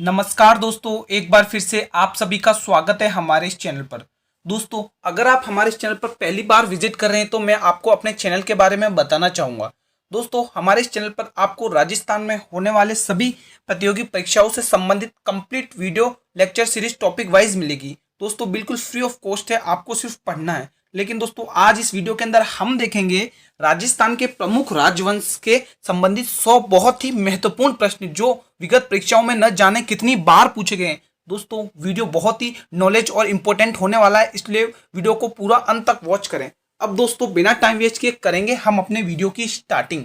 नमस्कार दोस्तों, एक बार फिर से आप सभी का स्वागत है हमारे इस चैनल पर। दोस्तों, अगर आप हमारे इस चैनल पर पहली बार विजिट कर रहे हैं तो मैं आपको अपने चैनल के बारे में बताना चाहूँगा। दोस्तों, हमारे इस चैनल पर आपको राजस्थान में होने वाले सभी प्रतियोगी परीक्षाओं से संबंधित complete video lecture series topic wise मिलेगी। दोस्तों, बिल्कुल फ्री ऑफ कॉस्ट है, आपको सिर्फ पढ़ना है। लेकिन दोस्तों, आज इस वीडियो के अंदर हम देखेंगे राजस्थान के प्रमुख राजवंश के संबंधित 100 बहुत ही महत्वपूर्ण प्रश्न जो विगत परीक्षाओं में न जाने कितनी बार पूछे गए हैं। दोस्तों, वीडियो बहुत ही नॉलेज और इंपॉर्टेंट होने वाला है, इसलिए वीडियो को पूरा अंत तक वॉच करें। अब दोस्तों, बिना टाइम वेस्ट किए करेंगे हम अपने वीडियो की स्टार्टिंग।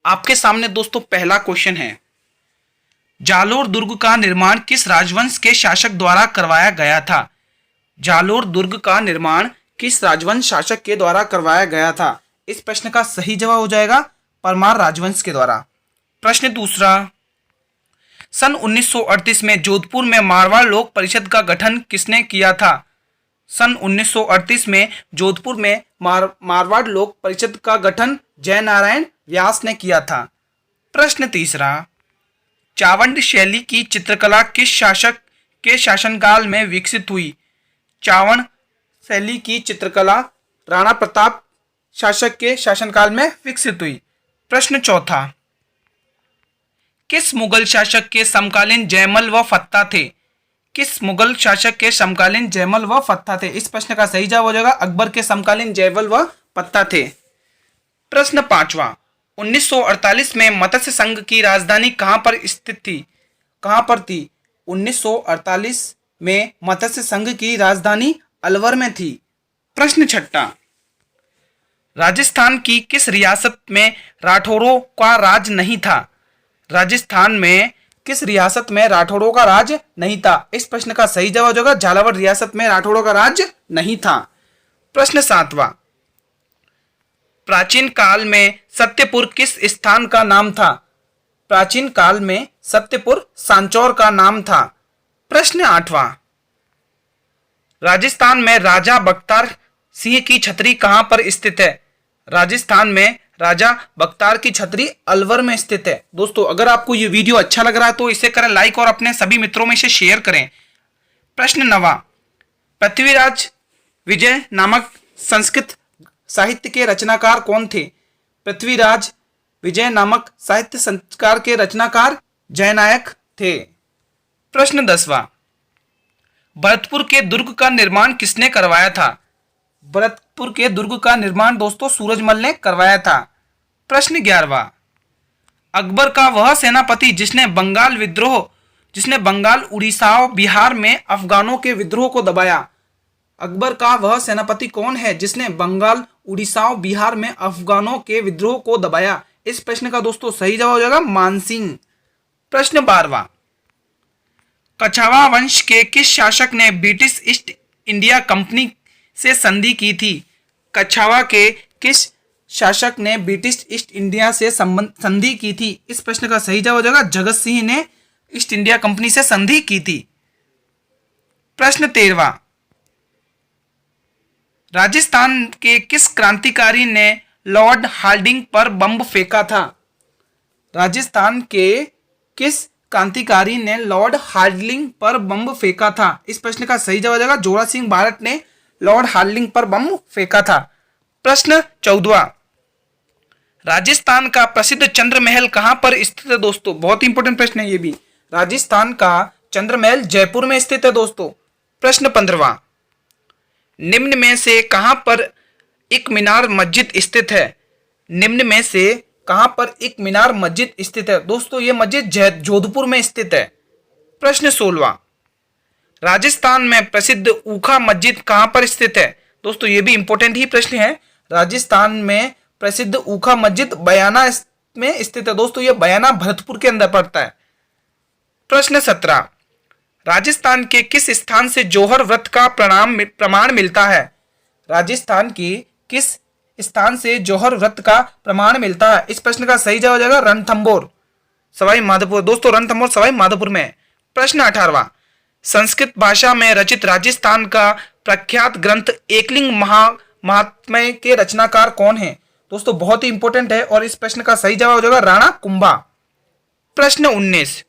आपके सामने दोस्तों पहला क्वेश्चन है, जालोर दुर्ग का निर्माण किस राजवंश के शासक द्वारा करवाया गया था? जालोर दुर्ग का निर्माण किस राजवंश शासक के द्वारा करवाया गया था? इस प्रश्न का सही जवाब हो जाएगा परमार राजवंश के द्वारा। प्रश्न दूसरा, सन 1938 में जोधपुर में मारवाड़ लोक परिषद का गठन किसने किया था? सन 1938 में जोधपुर में मारवाड़ लोक परिषद का गठन जयनारायण व्यास ने किया था। प्रश्न तीसरा, चावंड शैली की चित्रकला किस शासक के शासनकाल में विकसित हुई? चावंड शैली की चित्रकला राणा प्रताप शासक के शासनकाल में विकसित हुई। प्रश्न चौथा, किस मुगल शासक के समकालीन जयमल व फत्ता थे? किस मुगल शासक के समकालीन जयमल व फत्ता थे? इस प्रश्न का सही जवाब हो जाएगा अकबर के समकालीन जयमल व फत्ता थे। प्रश्न पांचवा, 1948 में मत्स्य संघ की राजधानी कहां पर स्थित थी? कहां पर थी? 1948 में मत्स्य संघ की राजधानी अलवर में थी। प्रश्न छठा, राजस्थान की किस रियासत में राठौरों का राज नहीं था? राजस्थान में किस रियासत में राठौरों का राज नहीं था? इस प्रश्न का सही जवाब होगा झालावाड़ रियासत में राठौरों का राज नहीं था। प्रश्न सातवां, प्राचीन काल में सत्यपुर किस स्थान का नाम था? प्राचीन काल में सत्यपुर सांचौर का नाम था। प्रश्न आठवां, राजस्थान में राजा बख्तार सिंह की छतरी कहां पर स्थित है? राजस्थान में राजा बख्तार की छतरी अलवर में स्थित है। दोस्तों, अगर आपको ये वीडियो अच्छा लग रहा है तो इसे करें लाइक और अपने सभी मित्रों में इसे शेयर करें। प्रश्न नवा, पृथ्वीराज विजय नामक संस्कृत साहित्य के रचनाकार कौन थे? पृथ्वीराज विजय नामक साहित्य संस्कार के रचनाकार जयनायक थे। प्रश्न 10वां, भरतपुर के दुर्ग का निर्माण किसने करवाया था? भरतपुर के दुर्ग का निर्माण दोस्तों सूरजमल ने करवाया था। प्रश्न 11वां, अकबर का वह सेनापति जिसने बंगाल उड़ीसा और बिहार में अफगानों के विद्रोह को दबाया? अकबर का वह सेनापति कौन है जिसने बंगाल उड़ीसा और बिहार में अफगानों के विद्रोह को दबाया? इस प्रश्न का दोस्तों सही जवाब हो जाएगा मानसिंह। प्रश्न 12वां, कछावा वंश के किस शासक ने ब्रिटिश ईस्ट इंडिया कंपनी से संधि की थी? कछावा के किस शासक ने ब्रिटिश ईस्ट इंडिया से संधि की थी? इस प्रश्न का सही जवाब हो जाएगा जगत सिंह ने ईस्ट इंडिया कंपनी से संधि की थी। प्रश्न 13वां, राजस्थान के किस क्रांतिकारी ने लॉर्ड हार्डिंग पर बम फेंका था? राजस्थान के किस क्रांतिकारी ने लॉर्ड हार्डिंग पर बम फेंका था? इस प्रश्न का सही जवाब हो जाएगा जोरा सिंह भारत ने लॉर्ड हार्डिंग पर बम फेंका था। प्रश्न 14वां, राजस्थान का प्रसिद्ध चंद्र महल कहां पर स्थित है? दोस्तों, बहुत इंपॉर्टेंट प्रश्न है ये भी। राजस्थान का चंद्र महल जयपुर में स्थित है दोस्तों। प्रश्न 15वां, निम्न में से कहां पर एक मीनार मस्जिद स्थित है? निम्न में से कहां पर एक मीनार मस्जिद स्थित है? दोस्तों, यह मस्जिद जोधपुर में स्थित है। प्रश्न 16वां, राजस्थान में प्रसिद्ध ऊखा मस्जिद कहां पर स्थित है? दोस्तों, ये भी इंपॉर्टेंट ही प्रश्न है। राजस्थान में प्रसिद्ध ऊखा मस्जिद बयाना में स्थित है। दोस्तों, यह बयाना भरतपुर के अंदर पड़ता है। प्रश्न 17, राजस्थान के किस स्थान से जौहर व्रत का प्रमाण मिलता है? राजस्थान की किस स्थान से जौहर व्रत का प्रमाण मिलता है? इस प्रश्न का सही जवाब हो जाएगा रणथंभौर सवाई माधोपुर। दोस्तों, रणथंभौर सवाई माधोपुर में। प्रश्न 18वां, संस्कृत भाषा में रचित राजस्थान का प्रख्यात ग्रंथ एकलिंग महात्म्य के रचनाकार कौन है? दोस्तों, बहुत ही इंपॉर्टेंट है और इस प्रश्न का सही जवाब हो जाएगा राणा कुंभा। प्रश्न 19,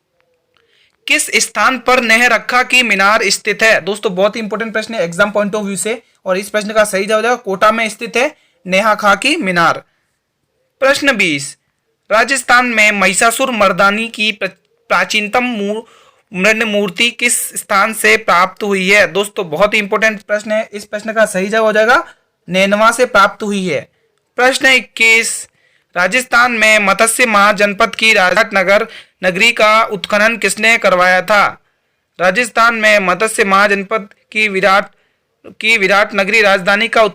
किस स्थान पर नहरखा की मीनार स्थित है? दोस्तों बहुत ही इंपॉर्टेंट प्रश्न है एग्जाम पॉइंट ऑफ व्यू से, और इस प्रश्न का सही जवाब कोटा में स्थित है नेहाखा की मीनार। प्रश्न 20, राजस्थान में महिषासुर मर्दानी की प्राचीनतम मृण मूर्ति किस स्थान से प्राप्त हुई है? दोस्तों बहुत ही इंपॉर्टेंट प्रश्न है, इस प्रश्न का सही जवाब हो जाएगा नैनवा से प्राप्त हुई है। प्रश्न 21, राजस्थान में मत्स्य महाजनपद की राजघाट नगरी का उत्खनन किसने करवाया था? राजस्थान में मत्स्य महाजनपद की विराट नगरी राजधानी का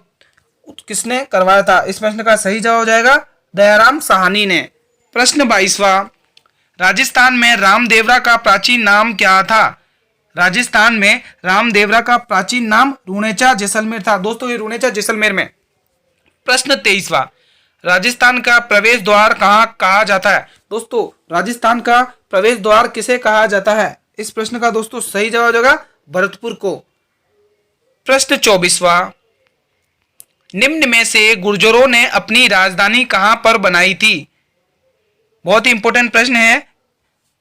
किसने करवाया था? इस प्रश्न का सही जवाब हो जाएगा दयाराम साहनी ने। प्रश्न 22वां, राजस्थान में रामदेवरा का प्राचीन नाम क्या था? राजस्थान में रामदेवरा का प्राचीन नाम रुणेचा जैसलमेर था। दोस्तों ये रुणेचा जैसलमेर में। प्रश्न 23वां, राजस्थान का प्रवेश द्वार कहाँ कहा जाता है? दोस्तों राजस्थान का प्रवेश द्वार किसे कहा जाता है? इस प्रश्न का दोस्तों सही जवाब हो जाएगा भरतपुर को। प्रश्न 24वां, निम्न में से गुर्जरों ने अपनी राजधानी कहां पर बनाई थी? बहुत ही इंपॉर्टेंट प्रश्न है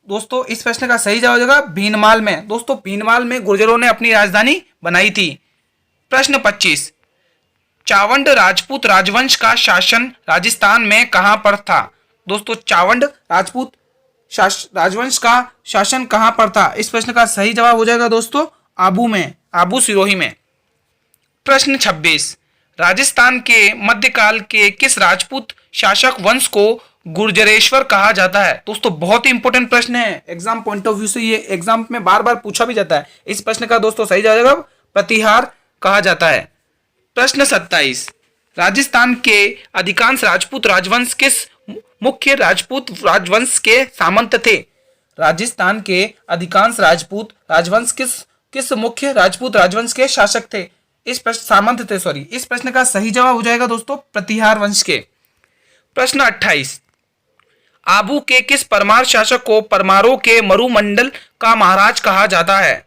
दोस्तों, इस प्रश्न का सही जवाब हो जाएगा भीनमाल में। दोस्तों भीनमाल में गुर्जरों ने अपनी राजधानी बनाई थी। प्रश्न 25, चावंड राजपूत राजवंश का शासन राजस्थान में कहां पर था? दोस्तों चावंड राजपूत राजवंश का शासन कहां पर था? इस प्रश्न का सही जवाब हो जाएगा दोस्तों आबू में, आबू सिरोही में। प्रश्न 26, राजस्थान के मध्यकाल के किस राजपूत शासक वंश को गुर्जरेश्वर कहा जाता है? दोस्तों बहुत ही इंपॉर्टेंट प्रश्न है एग्जाम पॉइंट ऑफ व्यू से, ये एग्जाम में बार बार पूछा भी जाता है। इस प्रश्न का दोस्तों सही जवाब हो जाएगा प्रतिहार कहा जाता है। प्रश्न 27, राजस्थान के अधिकांश राजपूत राजवंश किस मुख्य राजपूत राजवंश के सामंत थे? राजस्थान के अधिकांश राजपूत राजवंश किस मुख्य राजपूत राजवंश के शासक थे? इस प्रश्न सामंत थे, सॉरी। इस प्रश्न का सही जवाब हो जाएगा दोस्तों प्रतिहार वंश के। प्रश्न 28, आबू के किस परमार शासक को परमारों के मरुमंडल का महाराज कहा जाता है?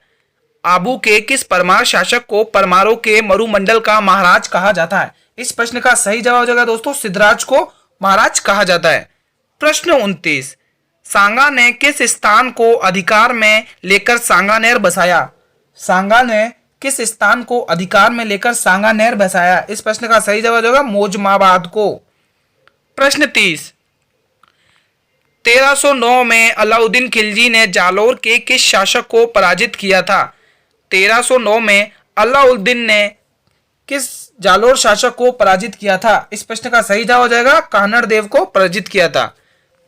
आबू के किस परमार शासक को परमारों के मरुमंडल का महाराज कहा जाता है? इस प्रश्न का सही जवाब हो जाएगा दोस्तों सिद्धराज को महाराज कहा जाता है। प्रश्न 29, सांगा ने किस स्थान को अधिकार में लेकर सांगानेर बसाया? सांगा ने किस स्थान को अधिकार में लेकर सांगानेर बसाया? इस प्रश्न का सही जवाब होगा मोजमाबाद को। प्रश्न 30, 1309 में अलाउद्दीन खिलजी ने जालोर के किस शासक को पराजित किया था? 1309 में अलाउद्दीन ने किस जालोर शासक को पराजित किया था? इस प्रश्न का सही जवाब हो जाएगा कान्हड़ देव को पराजित किया था।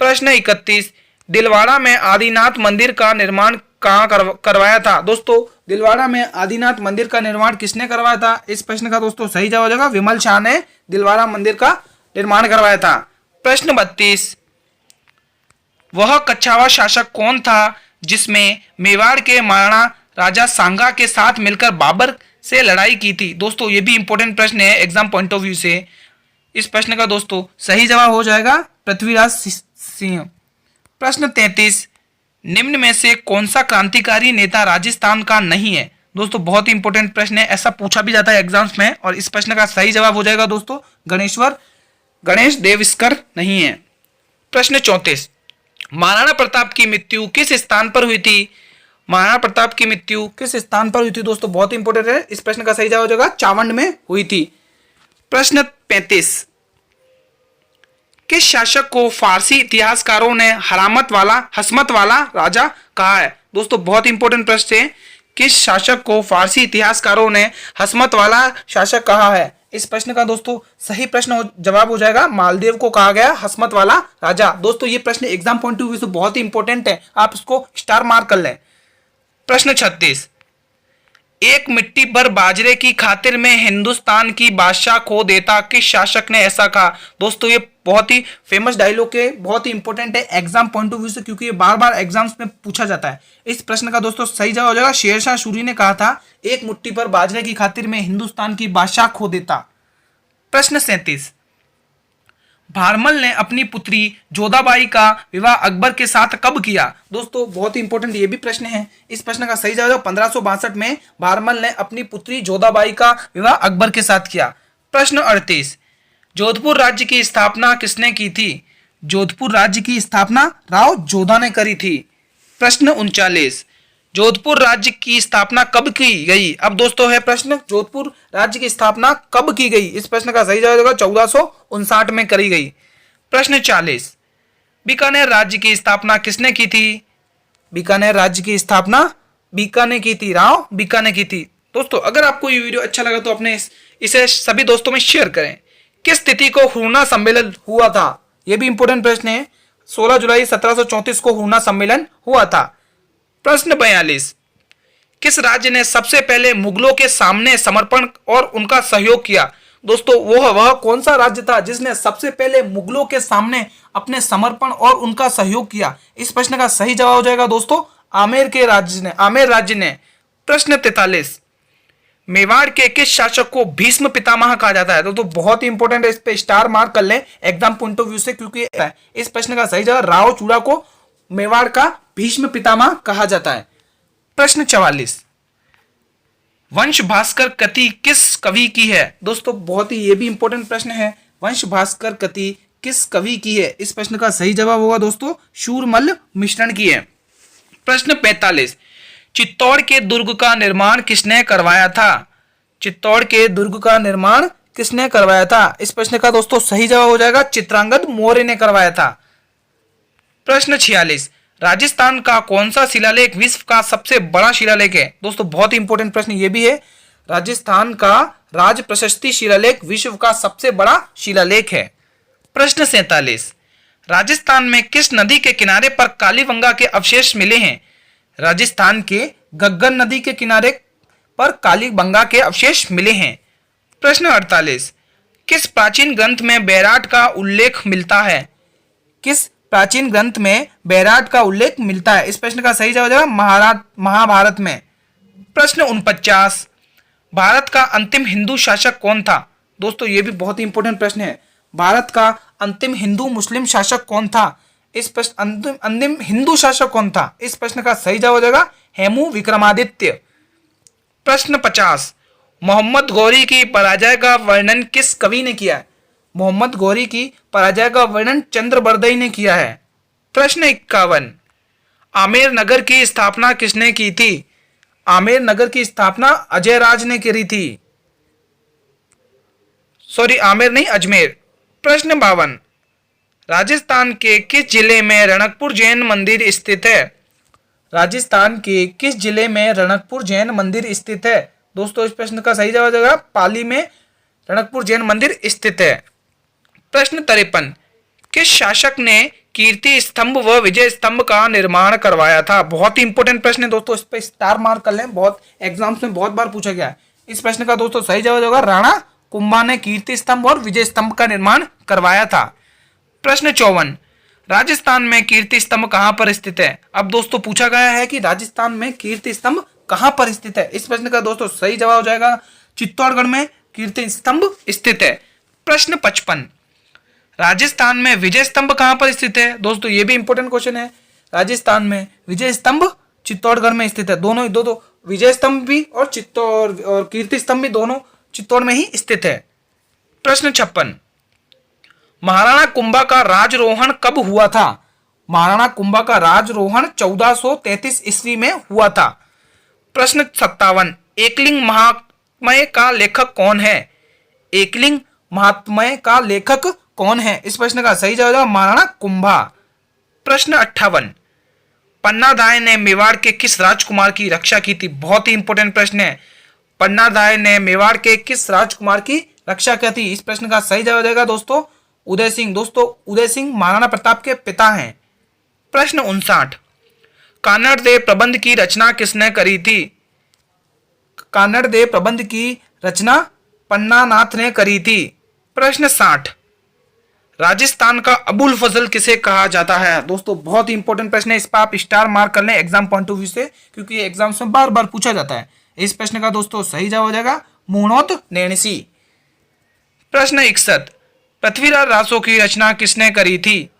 प्रश्न 31, दिलवाड़ा में आदिनाथ मंदिर का निर्माण कहाँ करवाया था? दोस्तों दिलवाड़ा में आदिनाथ मंदिर का निर्माण किसने करवाया था? इस प्रश्न का दोस्तों सही जवाब हो जाएगा विमल शाह ने दिलवाड़ा मंदिर का निर्माण करवाया था। प्रश्न 32, वह कच्छावा शासक कौन था जिसमें मेवाड़ के महाराणा राजा सांगा के साथ मिलकर बाबर से लड़ाई की थी? दोस्तों ये भी इंपॉर्टेंट प्रश्न है एग्जाम पॉइंट ऑफ व्यू से। इस प्रश्न का दोस्तों सही जवाब हो जाएगा पृथ्वीराज सिंह। प्रश्न 33, निम्न में से कौन सा क्रांतिकारी नेता राजस्थान का नहीं है? दोस्तों बहुत ही इंपॉर्टेंट प्रश्न है, ऐसा पूछा भी जाता है एग्जाम्स में, और इस प्रश्न का सही जवाब हो जाएगा दोस्तों गणेश देवस्कर नहीं है। प्रश्न 34, महाराणा प्रताप की मृत्यु किस स्थान पर हुई थी? महाराणा प्रताप की मृत्यु किस स्थान पर हुई थी? दोस्तों बहुत इंपॉर्टेंट है, इस प्रश्न का सही जवाब हो जाएगा चावंड में हुई थी। प्रश्न 35, किस शासक को फारसी इतिहासकारों ने हसमत वाला राजा कहा है? दोस्तों बहुत इंपॉर्टेंट प्रश्न है, किस शासक को फारसी इतिहासकारों ने हसमत वाला शासक कहा है? इस प्रश्न का दोस्तों सही जवाब हो जाएगा मालदेव को कहा गया हसमत वाला राजा। दोस्तों ये प्रश्न एग्जाम पॉइंट ऑफ व्यू से बहुत ही इंपॉर्टेंट है, आप इसको स्टार मार्क कर लें। प्रश्न 36, एक मिट्टी भर बाजरे की खातिर में हिंदुस्तान की बादशाह खो देता किस शासक ने ऐसा कहा? दोस्तों ये बहुत ही फेमस डायलॉग है, बहुत ही इंपॉर्टेंट है एग्जाम पॉइंट ऑफ व्यू से, क्योंकि ये बार बार एग्जाम्स में पूछा जाता है। इस प्रश्न का दोस्तों सही जवाब हो जाएगा शेरशाह सूरी ने कहा था एक मुट्ठी पर बाजरे की खातिर में हिंदुस्तान की बादशाह खो देता। प्रश्न 37, भारमल ने अपनी पुत्री जोधाबाई का विवाह अकबर के साथ कब किया? दोस्तों बहुत ही इंपॉर्टेंट ये भी प्रश्न है, इस प्रश्न का सही जवाब 1562 में भारमल ने अपनी पुत्री जोधाबाई का विवाह अकबर के साथ किया। प्रश्न 38, जोधपुर राज्य की स्थापना किसने की थी? जोधपुर राज्य की स्थापना राव जोधा ने करी थी। प्रश्न 39, जोधपुर राज्य की स्थापना कब की गई? अब दोस्तों है प्रश्न, जोधपुर राज्य की स्थापना कब की गई? इस प्रश्न का सही जवाब होगा 1459 में करी गई। प्रश्न 40, बीकानेर राज्य की स्थापना किसने की थी? बीकानेर राज्य की स्थापना बीकानेर की थी, राव बीकानेर की थी। दोस्तों अगर आपको ये वीडियो अच्छा लगा तो अपने इसे सभी दोस्तों में शेयर करें। किस तिथि को हुरना सम्मेलन हुआ था? यह भी इंपॉर्टेंट प्रश्न है। 16 जुलाई 1734 को हुरना सम्मेलन हुआ था। प्रश्न 42, किस राज्य ने सबसे पहले मुगलों के सामने समर्पण और उनका सहयोग किया? दोस्तों वह कौन सा राज्य था जिसने सबसे पहले मुगलों के सामने अपने समर्पण और उनका सहयोग किया? इस प्रश्न का सही जवाब हो जाएगा दोस्तों आमेर राज्य ने। प्रश्न 43, मेवाड़ के किस शासक को भीष्म पितामह कहा जाता है? तो बहुत ही इंपॉर्टेंट है, इस पे स्टार मार्क कर लें एग्जाम पॉइंट ऑफ व्यू से, क्योंकि इस प्रश्न का सही जवाब राव चूड़ा को मेवाड़ का भीष्म पितामह कहा जाता है। प्रश्न 44, वंश भास्कर कृति किस कवि की है? दोस्तों बहुत ही ये भी इंपॉर्टेंट प्रश्न है, वंश भास्कर कृति किस कवि की है? इस प्रश्न का सही जवाब होगा दोस्तों शूरमल मिश्रण की है। प्रश्न 45, चित्तौड़ के दुर्ग का निर्माण किसने करवाया था? चित्तौड़ के दुर्ग का निर्माण किसने करवाया था? इस प्रश्न का दोस्तों सही जवाब हो जाएगा चित्रांगद मौर्य ने करवाया था। प्रश्न 46, राजस्थान का कौन सा शिलालेख विश्व का सबसे बड़ा शिलालेख है? दोस्तों बहुत ही इंपॉर्टेंट प्रश्न ये भी है, राजस्थान का राज प्रशस्ति शिलालेख विश्व का सबसे बड़ा शिलालेख है। प्रश्न 47, राजस्थान में किस नदी के किनारे पर कालीबंगा के अवशेष मिले हैं? राजस्थान के गग्गन नदी के किनारे पर कालीबंगा के अवशेष मिले हैं। प्रश्न 48, किस प्राचीन ग्रंथ में बैराट का उल्लेख मिलता है? किस प्राचीन ग्रंथ में बैराट का उल्लेख मिलता है? इस प्रश्न का सही जवाब है महाभारत में। प्रश्न 49, भारत का अंतिम हिंदू शासक कौन था? दोस्तों ये भी बहुत ही इंपॉर्टेंट प्रश्न है, भारत का अंतिम हिंदू मुस्लिम शासक कौन था? इस प्रश्न अंतिम हिंदू शासक कौन था? इस प्रश्न का सही जवाब हो जाएगा हेमू विक्रमादित्य। प्रश्न 50, मोहम्मद गौरी की पराजय का वर्णन किस कवि ने किया है? मोहम्मद गौरी की पराजय का वर्णन चंद्रबरदई ने किया है। प्रश्न 51, आमेर नगर की स्थापना किसने की थी? आमेर नगर की स्थापना अजय राज ने करी थी। सॉरी आमेर नहीं, अजमेर। प्रश्न 52, राजस्थान के किस जिले में रणकपुर जैन मंदिर स्थित है? राजस्थान के किस जिले में रणकपुर जैन मंदिर स्थित है? दोस्तों इस प्रश्न का सही जवाब होगा पाली में रणकपुर जैन मंदिर स्थित है। प्रश्न 53, किस शासक ने कीर्ति स्तंभ व विजय स्तंभ का निर्माण करवाया था? बहुत ही इंपॉर्टेंट प्रश्न है दोस्तों, इस पर स्टार मार्क कर लें, बहुत एग्जाम्स में बहुत बार पूछा गया है। इस प्रश्न का दोस्तों सही जवाब होगा राणा कुंभा ने कीर्ति स्तंभ और विजय स्तंभ का निर्माण करवाया था। प्रश्न 54, राजस्थान में कीर्ति स्तंभ कहां पर स्थित है? अब दोस्तों पूछा गया है कि राजस्थान में कीर्ति स्तंभ कहां पर स्थित है? इस प्रश्न का दोस्तों सही जवाब हो जाएगा चित्तौड़गढ़ में कीर्ति स्तंभ स्थित है। प्रश्न 55, राजस्थान में विजय स्तंभ कहां पर स्थित है? दोस्तों ये भी इंपॉर्टेंट क्वेश्चन है, राजस्थान में विजय स्तंभ चित्तौड़गढ़ में स्थित है। दोनों ही दो विजय स्तंभ भी और चित्तौड़ और कीर्ति स्तंभ भी दोनों चित्तौड़ में ही स्थित है। प्रश्न 56, महाराणा कुंभा का राजरोहण कब हुआ था? महाराणा कुंभा का राजरोहण 1433 ईस्वी में हुआ था। प्रश्न 57, एकलिंग महात्म्य का लेखक कौन है? एकलिंग महात्म्य का लेखक कौन है? इस प्रश्न का सही जवाब है महाराणा कुंभा। प्रश्न 58, पन्नाधाय ने मेवाड़ के किस राजकुमार की रक्षा की थी? बहुत ही इंपॉर्टेंट प्रश्न है, पन्नाधाय ने मेवाड़ के किस राजकुमार की रक्षा की थी? इस प्रश्न का सही जवाब देगा दोस्तों उदय सिंह। दोस्तों उदय सिंह महाराणा प्रताप के पिता हैं। प्रश्न 59, कानड़ देव प्रबंध की रचना किसने करी थी? कानड़ देव प्रबंध की रचना पन्नानाथ ने करी थी। प्रश्न 60, राजस्थान का अबुल फजल किसे कहा जाता है? दोस्तों बहुत ही इंपॉर्टेंट प्रश्न है, इस पर आप स्टार मार्क कर लें एग्जाम पॉइंट ऑफ व्यू से, क्योंकि एग्जाम्स में बार बार पूछा जाता है। इस प्रश्न का दोस्तों सही जवाब हो जाएगा मूणोत नैणसी। प्रश्न 61, पृथ्वीराज रासो की रचना किसने करी थी?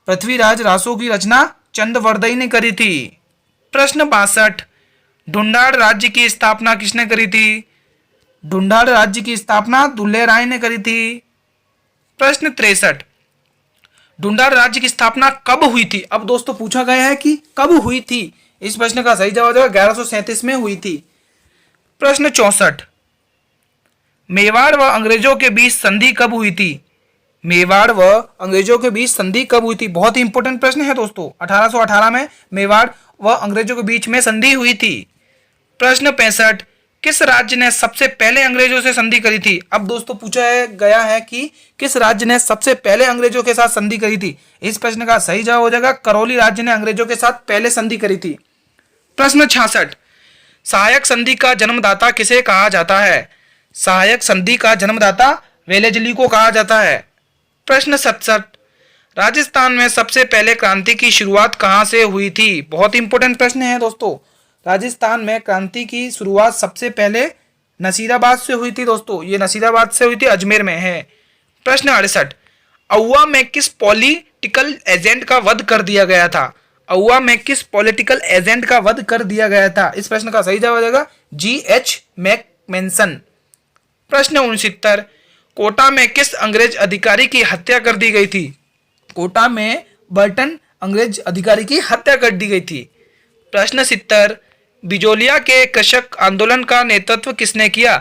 पृथ्वीराज रासो की रचना चंद्रवरदई ने करी थी। प्रश्न 62, ढूंढाड़ राज्य की स्थापना किसने करी थी? ढूंढाड़ राज्य की स्थापना दुल्ले राय ने करी थी। प्रश्न 63, ढूंढाड़ राज्य की स्थापना कब हुई थी? अब दोस्तों पूछा गया है कि कब हुई थी, इस प्रश्न का सही जवाब हो जाएगा 1137 में हुई थी। प्रश्न 64, मेवाड़ व अंग्रेजों के बीच संधि कब हुई थी? मेवाड़ व अंग्रेजों के बीच संधि कब हुई थी? बहुत ही इंपॉर्टेंट प्रश्न है दोस्तों। 1818 में मेवाड़ व अंग्रेजों के बीच में संधि हुई थी। प्रश्न 65, किस राज्य ने सबसे पहले अंग्रेजों से संधि करी थी? अब दोस्तों पूछा गया है कि किस राज्य ने सबसे पहले अंग्रेजों के साथ संधि करी थी? इस प्रश्न का सही जवाब हो जाएगा करौली राज्य ने अंग्रेजों के साथ पहले संधि करी थी। प्रश्न 66, सहायक संधि का जन्मदाता किसे कहा जाता है? सहायक संधि का जन्मदाता वेलेजली को कहा जाता है। प्रश्न 67, राजस्थान में सबसे पहले क्रांति की शुरुआत कहां से हुई थी? बहुत इंपॉर्टेंट प्रश्न है दोस्तों। राजस्थान में क्रांति की शुरुआत सबसे पहले नसीराबाद से हुई थी दोस्तों। ये नसीराबाद से हुई थी, अजमेर में है। प्रश्न 68, औवा में किस पॉलिटिकल एजेंट का वध कर दिया गया था? औवा में किस पॉलिटिकल एजेंट का वध कर दिया गया था? इस प्रश्न का सही जवाब हो जाएगा G.H. मैकमेंसन। प्रश्न 69, कोटा में किस अंग्रेज अधिकारी की हत्या कर दी गई थी? कोटा में बर्टन अंग्रेज अधिकारी की हत्या कर दी गई थी। प्रश्न 70, बिजोलिया के कृषक आंदोलन का नेतृत्व किसने किया?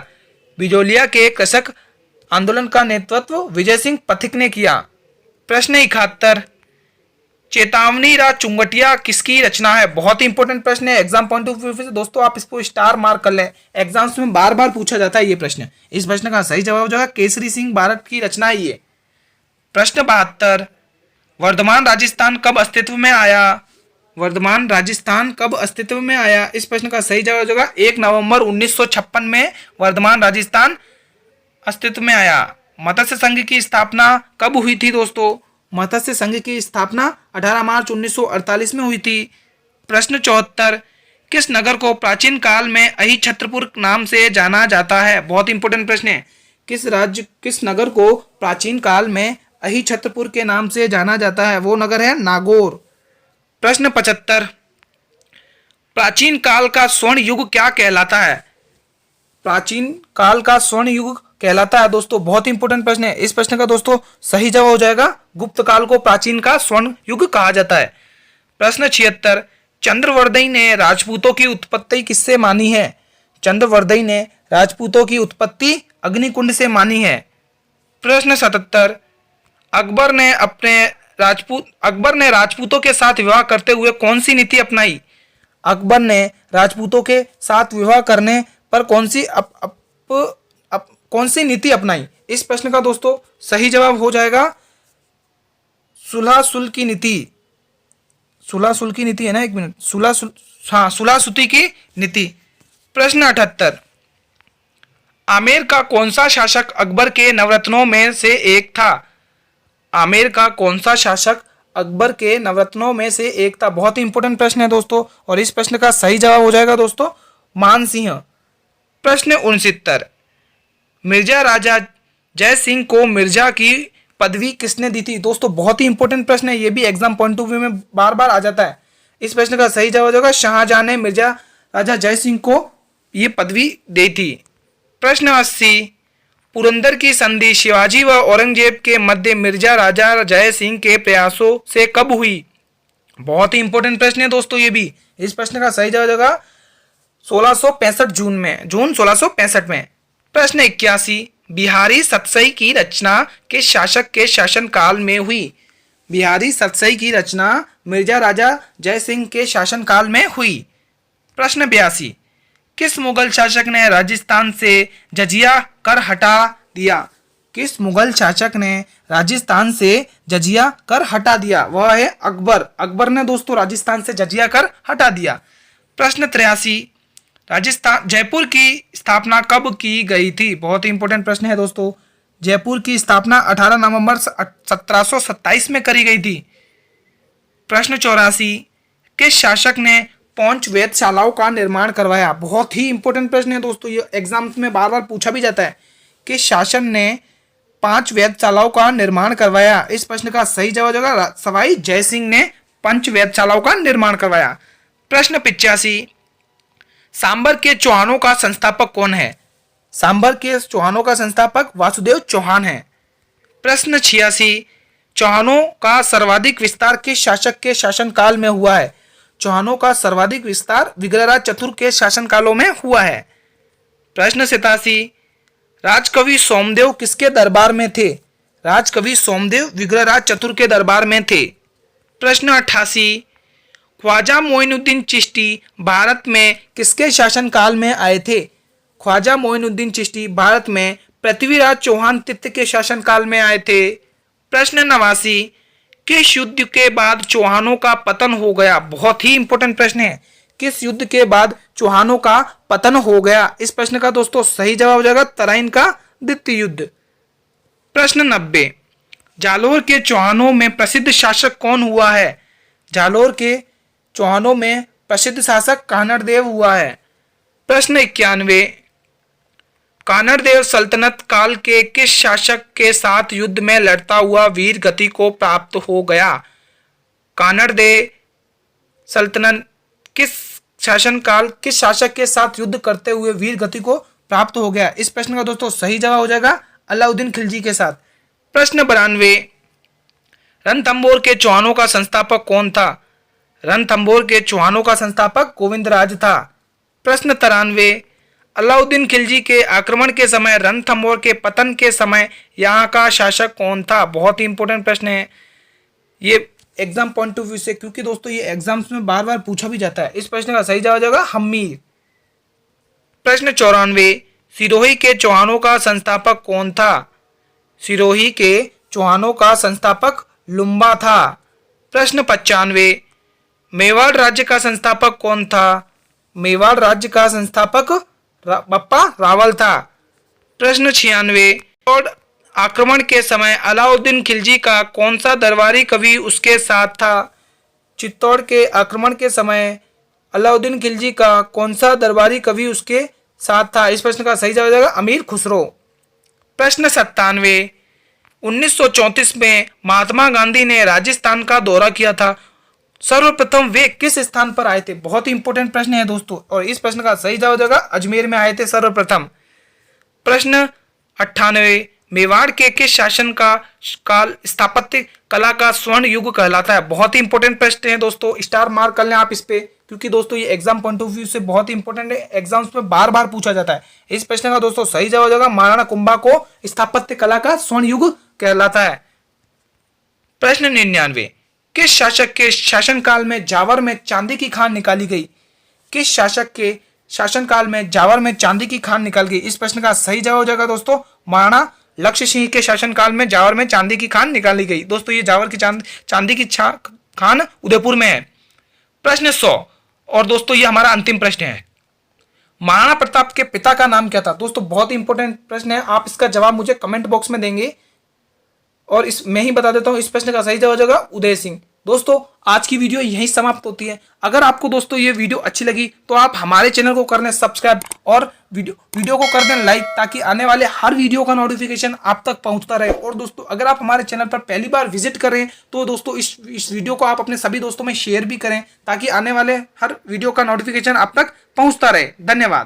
बिजोलिया के कृषक आंदोलन का नेतृत्व विजय सिंह पथिक ने किया। प्रश्न 71, चेतावनी रा चुंगटिया किसकी रचना है? बहुत ही इंपॉर्टेंट प्रश्न है एग्जाम पॉइंट ऑफ व्यू से दोस्तों, आप इसको स्टार मार्क कर लें। एग्जाम्स में बार बार पूछा जाता है ये प्रश्न। इस प्रश्न का सही जवाब हो जाएगा केसरी सिंह भारत की रचना है ये। प्रश्न 72, वर्धमान राजस्थान कब अस्तित्व में आया? वर्धमान राजस्थान कब अस्तित्व में आया? इस प्रश्न का सही जवाब हो जाएगा 1 नवंबर 1956 में वर्धमान राजस्थान अस्तित्व में आया। मत्स्य संघ की स्थापना कब हुई थी दोस्तों? मत्स्य संघ की स्थापना 18 मार्च 1948 में हुई थी। प्रश्न 74, किस नगर को प्राचीन काल में अहिछत्रपुर नाम से जाना जाता है? बहुत इंपॉर्टेंट प्रश्न है। किस नगर को प्राचीन काल में अहिछत्रपुर के नाम से जाना जाता है? वो नगर है नागौर। प्रश्न 75, प्राचीन काल का स्वर्ण युग क्या कहलाता है? प्राचीन काल का स्वर्ण युग कहलाता है दोस्तों। बहुत इंपॉर्टेंट प्रश्न है। इस प्रश्न का दोस्तों सही जवाब हो जाएगा गुप्त काल को प्राचीन का स्वर्ण युग कहा जाता है। प्रश्न 76, चंद्रवर्दई ने राजपूतों की उत्पत्ति किससे मानी है? चंद्रवर्दई ने राजपूतों की उत्पत्ति अग्निकुंड से मानी है। प्रश्न 77, अकबर ने राजपूतों के साथ विवाह करते हुए कौन सी नीति अपनाई? अकबर ने राजपूतों के साथ विवाह करने पर कौन सी नीति अपनाई? इस प्रश्न का दोस्तों सही जवाब हो जाएगा सुलह सुल की नीति। सुलह सुल की नीति है ना, एक मिनट, सुलह सुती की नीति। प्रश्न 78, आमेर का कौन सा शासक अकबर के नवरत्नों में से एक था? आमेर का कौन सा शासक अकबर के नवरत्नों में से एक था? बहुत ही इंपॉर्टेंट प्रश्न है दोस्तों, और इस प्रश्न का सही जवाब हो जाएगा दोस्तों मान सिंह। प्रश्न 69, मिर्जा राजा जय सिंह को मिर्जा की पदवी किसने दी थी? दोस्तों बहुत ही इंपॉर्टेंट प्रश्न है, ये भी एग्जाम पॉइंट ऑफ व्यू में बार बार आ जाता है। इस प्रश्न का सही जवाब होगा शाहजहां ने मिर्जा राजा जय सिंह को ये पदवी दी थी। प्रश्न 80, पुरंदर की संधि शिवाजी व औरंगजेब के मध्य मिर्जा राजा जय सिंह के प्रयासों से कब हुई? बहुत ही इंपॉर्टेंट प्रश्न है दोस्तों ये भी। इस प्रश्न का सही जवाब होगा 1665 जून 1665 में। प्रश्न 81, बिहारी सतसई की रचना किस शासक के शासनकाल में हुई? बिहारी सतसई की रचना मिर्जा राजा जय सिंह के शासनकाल में हुई। प्रश्न 82, किस मुगल शासक ने राजस्थान से जजिया कर हटा दिया? किस मुगल शासक ने राजस्थान से जजिया कर हटा दिया? वह है अकबर। अकबर ने दोस्तों राजस्थान से जजिया कर हटा दिया। प्रश्न 83, राजस्थान जयपुर की स्थापना कब की गई थी? बहुत ही इंपॉर्टेंट प्रश्न है दोस्तों। जयपुर की स्थापना 18 नवंबर 1727 में करी गई थी। प्रश्न 84, किस शासक ने 5 वेधशालाओं का निर्माण करवाया? बहुत ही इंपॉर्टेंट प्रश्न है दोस्तों, ये एग्जाम्स में बार बार पूछा भी जाता है। किस शासन ने 5 वेधशालाओं का निर्माण करवाया? इस प्रश्न का सही जवाब होगा सवाई जय सिंह ने 5 वेधशालाओं का निर्माण करवाया। प्रश्न 85, सांबर के चौहानों का संस्थापक कौन है? सांबर के चौहानों का संस्थापक वासुदेव चौहान है। प्रश्न 86, चौहानों का सर्वाधिक विस्तार किस शासक के शासनकाल में हुआ है? चौहानों का सर्वाधिक विस्तार विग्रहराज चतुर्थ के शासनकालों में हुआ है। प्रश्न 87, राजकवि सोमदेव किसके दरबार में थे? राजकवि सोमदेव विग्रहराज चतुर्थ के दरबार में थे। प्रश्न 88, ख्वाजा मोइनुद्दीन चिश्ती भारत में किसके शासनकाल में आए थे? ख्वाजा मोइनुद्दीन चिश्ती भारत में पृथ्वीराज चौहान तृतीय के शासनकाल में आए थे। प्रश्न 89, किस युद्ध के बाद चौहानों का पतन हो गया? बहुत ही इंपॉर्टेंट प्रश्न है। किस युद्ध के बाद चौहानों का पतन हो गया? इस प्रश्न का दोस्तों सही जवाब हो जाएगा तराइन का द्वितीय युद्ध। प्रश्न 90, जालोर के चौहानों में प्रसिद्ध शासक कौन हुआ है? जालोर के चौहानों में प्रसिद्ध शासक कानड़देव हुआ है। प्रश्न 91, कानड़देव सल्तनत काल के किस शासक के साथ युद्ध में लड़ता हुआ वीर गति को प्राप्त हो गया? कानड़देव सल्तनत किस शासक के साथ युद्ध करते हुए वीर गति को प्राप्त हो गया? इस प्रश्न का दोस्तों सही जवाब हो जाएगा अलाउद्दीन खिलजी के साथ। प्रश्न 92, रणथंभौर के चौहानों का संस्थापक कौन था? रणथंभौर के चौहानों का संस्थापक गोविंदराज था। प्रश्न 93, अलाउद्दीन खिलजी के आक्रमण के समय रणथंभौर के पतन के समय यहाँ का शासक कौन था? बहुत ही इंपॉर्टेंट प्रश्न है ये एग्जाम पॉइंट ऑफ व्यू से, क्योंकि दोस्तों ये एग्जाम्स में बार बार पूछा भी जाता है। इस प्रश्न का सही जवाब हो जाएगा हम्मीर। प्रश्न 94, सिरोही के चौहानों का संस्थापक कौन था? सिरोही के चौहानों का संस्थापक लुम्बा था। प्रश्न 95, मेवाड़ राज्य का संस्थापक कौन था? मेवाड़ राज्य का संस्थापक बप्पा रावल था। प्रश्न 96, और आक्रमण के समय अलाउद्दीन खिलजी का कौन सा दरबारी कवि उसके साथ था? चित्तौड़ के आक्रमण के समय अलाउद्दीन खिलजी का कौन सा दरबारी कवि उसके साथ था? इस प्रश्न का सही जवाब हो जाएगा अमीर खुसरो। प्रश्न 97, 1934 में महात्मा गांधी ने राजस्थान का दौरा किया था। सर्वप्रथम वे किस स्थान पर आए थे? बहुत ही इंपॉर्टेंट प्रश्न है दोस्तों, और इस प्रश्न का सही जवाब हो जाएगा अजमेर में आए थे सर्वप्रथम। प्रश्न 98, मेवाड़ के किस शासन का काल स्थापत्य कला का स्वर्ण युग कहलाता है? बहुत ही इंपॉर्टेंट प्रश्न है दोस्तों, स्टार मार्क कर लें आप इस पे, क्योंकि दोस्तों ये एग्जाम पॉइंट ऑफ व्यू से बहुत ही इंपॉर्टेंट है। एग्जाम्स में बार बार पूछा जाता है। इस प्रश्न का दोस्तों सही जवाब हो जाएगा महाराणा कुंभा को स्थापत्य कला का स्वर्ण युग कहलाता है। प्रश्न 99, किस शासक के शासनकाल में जावर में चांदी की खान निकाली गई? किस शासक के शासनकाल में जावर में चांदी की खान निकाल गई? इस प्रश्न का सही जवाब हो जाएगा दोस्तों महाराणा लक्ष्य सिंह के शासनकाल में जावर में चांदी की खान निकाली गई। दोस्तों ये जावर की चांदी की खान उदयपुर में है। प्रश्न 100, और दोस्तों ये हमारा अंतिम प्रश्न है, महाराणा प्रताप के पिता का नाम क्या था? दोस्तों बहुत ही इंपॉर्टेंट प्रश्न है, आप इसका जवाब मुझे कमेंट बॉक्स में देंगे, और इस मैं ही बता देता हूं। इस प्रश्न का सही जवाब हो जाएगा उदय सिंह। दोस्तों आज की वीडियो यहीं समाप्त होती है। अगर आपको दोस्तों ये वीडियो अच्छी लगी तो आप हमारे चैनल को कर लें सब्सक्राइब और वीडियो को कर दें लाइक, ताकि आने वाले हर वीडियो का नोटिफिकेशन आप तक पहुंचता रहे। और दोस्तों अगर आप हमारे चैनल पर पहली बार विजिट कर रहे हैं तो दोस्तों इस वीडियो को आप अपने सभी दोस्तों में शेयर भी करें, ताकि आने वाले हर वीडियो का नोटिफिकेशन आप तक पहुंचता रहे। धन्यवाद।